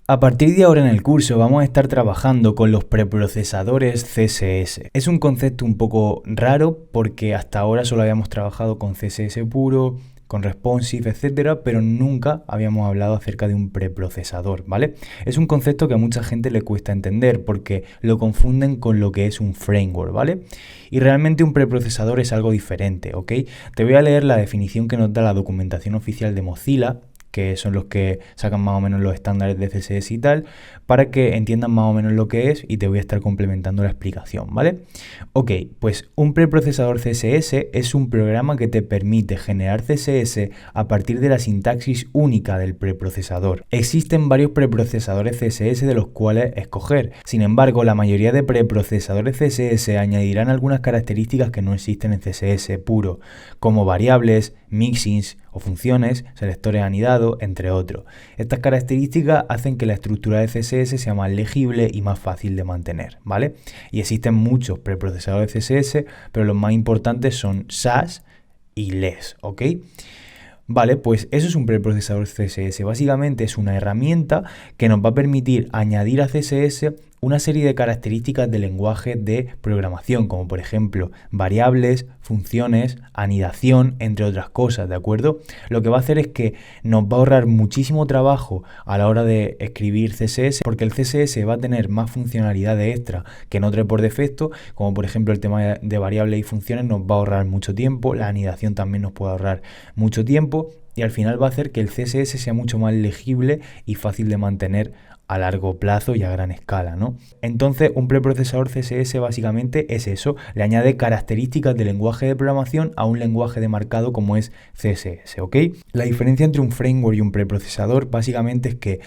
A partir de ahora en el curso vamos a estar trabajando con los preprocesadores CSS. Es un concepto un poco raro porque hasta ahora solo habíamos trabajado con CSS puro, con responsive, etcétera, pero nunca habíamos hablado acerca de un preprocesador, ¿vale? Es un concepto que a mucha gente le cuesta entender porque lo confunden con lo que es un framework, ¿vale? Y realmente un preprocesador es algo diferente, ¿ok? Te voy a leer la definición que nos da la documentación oficial de Mozilla, que son los que sacan más o menos los estándares de CSS y tal, para que entiendan más o menos lo que es y te voy a estar complementando la explicación, ¿vale? Ok, pues un preprocesador CSS es un programa que te permite generar CSS a partir de la sintaxis única del preprocesador. Existen varios preprocesadores CSS de los cuales escoger, sin embargo, la mayoría de preprocesadores CSS añadirán algunas características que no existen en CSS puro, como variables, mixins o funciones, selectores anidados, entre otros. Estas características hacen que la estructura de CSS sea más legible y más fácil de mantener, ¿vale? Y existen muchos preprocesadores CSS, pero los más importantes son Sass y Less, ¿ok? Vale, pues eso es un preprocesador CSS. Básicamente es una herramienta que nos va a permitir añadir a CSS una serie de características de lenguaje de programación, como por ejemplo variables, funciones, anidación, entre otras cosas, ¿de acuerdo? Lo que va a hacer es que nos va a ahorrar muchísimo trabajo a la hora de escribir CSS, porque el CSS va a tener más funcionalidades extra que no trae por defecto, como por ejemplo el tema de variables y funciones nos va a ahorrar mucho tiempo, la anidación también nos puede ahorrar mucho tiempo y al final va a hacer que el CSS sea mucho más legible y fácil de mantener a largo plazo y a gran escala, ¿no? Entonces, un preprocesador CSS básicamente es eso, le añade características de lenguaje de programación a un lenguaje de marcado como es CSS, ¿ok? La diferencia entre un framework y un preprocesador básicamente es que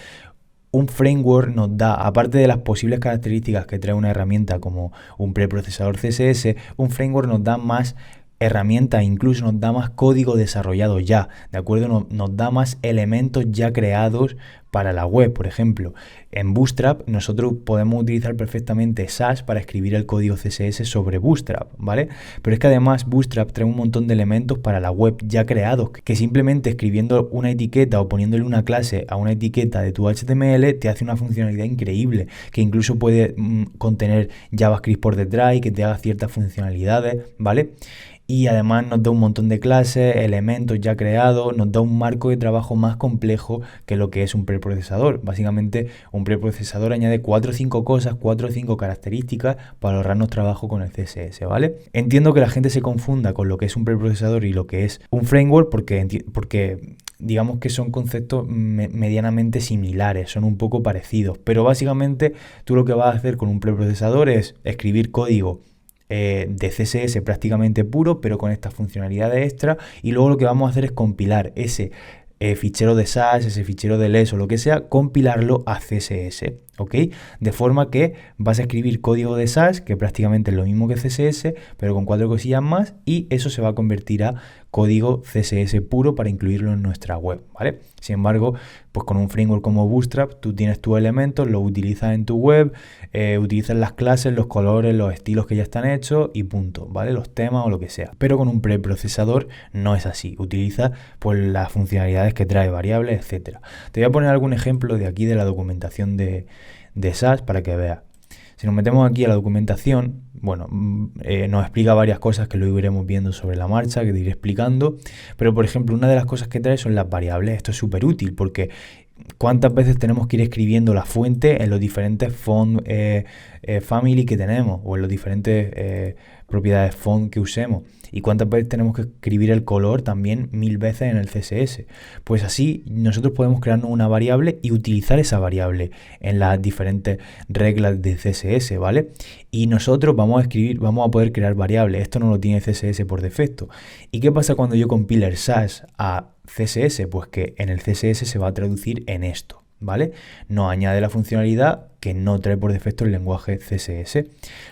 un framework nos da, aparte de las posibles características que trae una herramienta como un preprocesador CSS, un framework nos da más herramientas, incluso nos da más código desarrollado ya, ¿de acuerdo? Nos da más elementos ya creados para la web, por ejemplo. En Bootstrap nosotros podemos utilizar perfectamente Sass para escribir el código CSS sobre Bootstrap, ¿vale? Pero es que además Bootstrap trae un montón de elementos para la web ya creados, que simplemente escribiendo una etiqueta o poniéndole una clase a una etiqueta de tu HTML te hace una funcionalidad increíble, que incluso puede contener JavaScript por detrás y que te haga ciertas funcionalidades, ¿vale? Y además nos da un montón de clases, elementos ya creados, nos da un marco de trabajo más complejo que lo que es un preprocesador. Básicamente un preprocesador añade 4 o 5 cosas, 4 o 5 características para ahorrarnos trabajo con el CSS, ¿vale? Entiendo que la gente se confunda con lo que es un preprocesador y lo que es un framework porque digamos que son conceptos medianamente similares, son un poco parecidos, pero básicamente tú lo que vas a hacer con un preprocesador es escribir código de CSS prácticamente puro, pero con estas funcionalidades extra, y luego lo que vamos a hacer es compilar ese fichero de Sass, ese fichero de Less o lo que sea, compilarlo a CSS, ¿ok? De forma que vas a escribir código de Sass, que prácticamente es lo mismo que CSS, pero con 4 cosillas más, y eso se va a convertir a código CSS puro para incluirlo en nuestra web, ¿vale? Sin embargo, pues con un framework como Bootstrap, tú tienes tus elementos, los utilizas en tu web, utilizas las clases, los colores, los estilos que ya están hechos y punto, ¿vale? Los temas o lo que sea. Pero con un preprocesador no es así, utiliza pues las funcionalidades que trae, variables, etcétera. Te voy a poner algún ejemplo de aquí de la documentación de Sass para que veas. Si nos metemos aquí a la documentación, bueno, nos explica varias cosas que luego iremos viendo sobre la marcha, que te iré explicando, pero por ejemplo una de las cosas que trae son las variables. Esto es súper útil porque ¿cuántas veces tenemos que ir escribiendo la fuente en los diferentes font family que tenemos o en los diferentes propiedades font que usemos? ¿Y cuántas veces tenemos que escribir el color también 1000 veces en el CSS? Pues así nosotros podemos crearnos una variable y utilizar esa variable en las diferentes reglas de CSS, ¿vale? Y nosotros vamos a poder crear variables. Esto no lo tiene CSS por defecto. ¿Y qué pasa cuando yo compile el Sass a CSS? Pues que en el CSS se va a traducir en esto, ¿vale? Nos añade la funcionalidad que no trae por defecto el lenguaje CSS.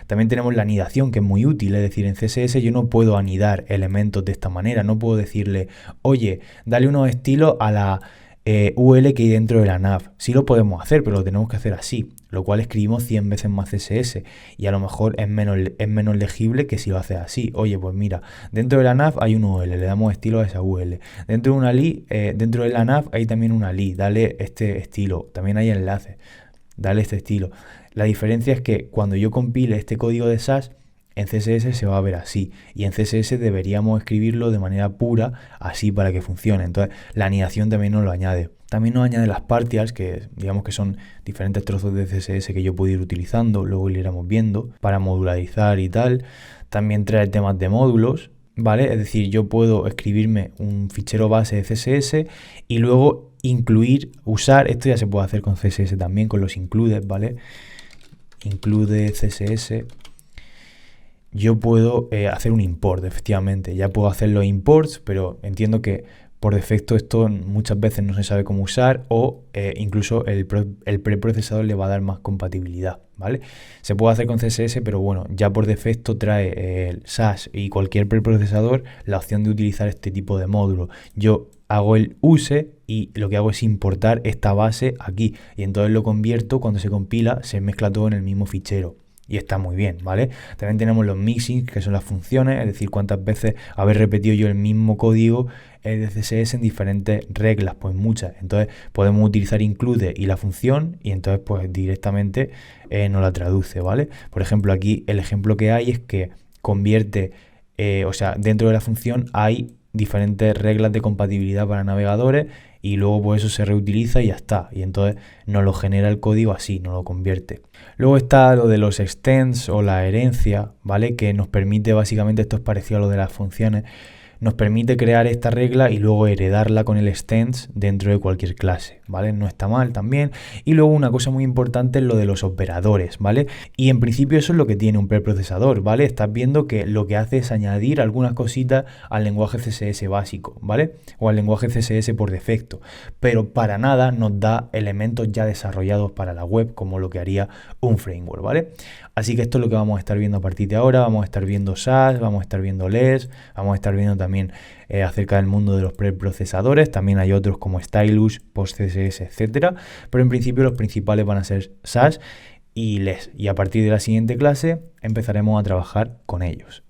También tenemos la anidación, que es muy útil, es decir, en CSS yo no puedo anidar elementos de esta manera, no puedo decirle, oye, dale unos estilos a la UL que hay dentro de la nav. Sí lo podemos hacer, pero lo tenemos que hacer así, lo cual escribimos 100 veces más CSS y a lo mejor es menos legible que si lo haces así. Oye, pues mira, dentro de la nav hay un UL, le damos estilo a esa UL. Dentro de una li, dentro de la nav hay también una li, dale este estilo. También hay enlaces, dale este estilo. La diferencia es que cuando yo compile este código de SAS, en CSS se va a ver así, y en CSS deberíamos escribirlo de manera pura, así para que funcione. Entonces la anidación también nos lo añade. También nos añade las partials, que digamos que son diferentes trozos de CSS que yo puedo ir utilizando, luego lo iremos viendo, para modularizar y tal. También trae temas de módulos, ¿vale? Es decir, yo puedo escribirme un fichero base de CSS y luego usar, esto ya se puede hacer con CSS también, con los includes, ¿vale? Include CSS. Yo puedo hacer un import, efectivamente. Ya puedo hacer los imports, pero entiendo que por defecto esto muchas veces no se sabe cómo usar o incluso el preprocesador le va a dar más compatibilidad, ¿vale? Se puede hacer con CSS, pero bueno, ya por defecto trae el SAS y cualquier preprocesador la opción de utilizar este tipo de módulo. Yo hago el use y lo que hago es importar esta base aquí y entonces lo convierto, cuando se compila se mezcla todo en el mismo fichero. Y está muy bien, ¿vale? También tenemos los mixins, que son las funciones, es decir, cuántas veces haber repetido yo el mismo código de CSS en diferentes reglas, pues muchas. Entonces podemos utilizar include y la función y entonces pues directamente nos la traduce, ¿vale? Por ejemplo, aquí el ejemplo que hay es que convierte, o sea, dentro de la función hay diferentes reglas de compatibilidad para navegadores y luego pues eso se reutiliza y ya está, y entonces nos lo genera el código así, nos lo convierte. Luego está lo de los extends o la herencia, ¿vale? Que nos permite, básicamente, esto es parecido a lo de las funciones, nos permite crear esta regla y luego heredarla con el extends dentro de cualquier clase, ¿vale? No está mal también. Y luego una cosa muy importante es lo de los operadores, ¿vale? Y en principio eso es lo que tiene un preprocesador, ¿vale? Estás viendo que lo que hace es añadir algunas cositas al lenguaje CSS básico, ¿vale? O al lenguaje CSS por defecto, pero para nada nos da elementos ya desarrollados para la web como lo que haría un framework, ¿vale? Así que esto es lo que vamos a estar viendo a partir de ahora. Vamos a estar viendo SAS, vamos a estar viendo LESS, vamos a estar viendo también acerca del mundo de los preprocesadores. También hay otros como Stylus, PostCSS, etcétera. Pero en principio los principales van a ser SAS y LESS. Y a partir de la siguiente clase empezaremos a trabajar con ellos.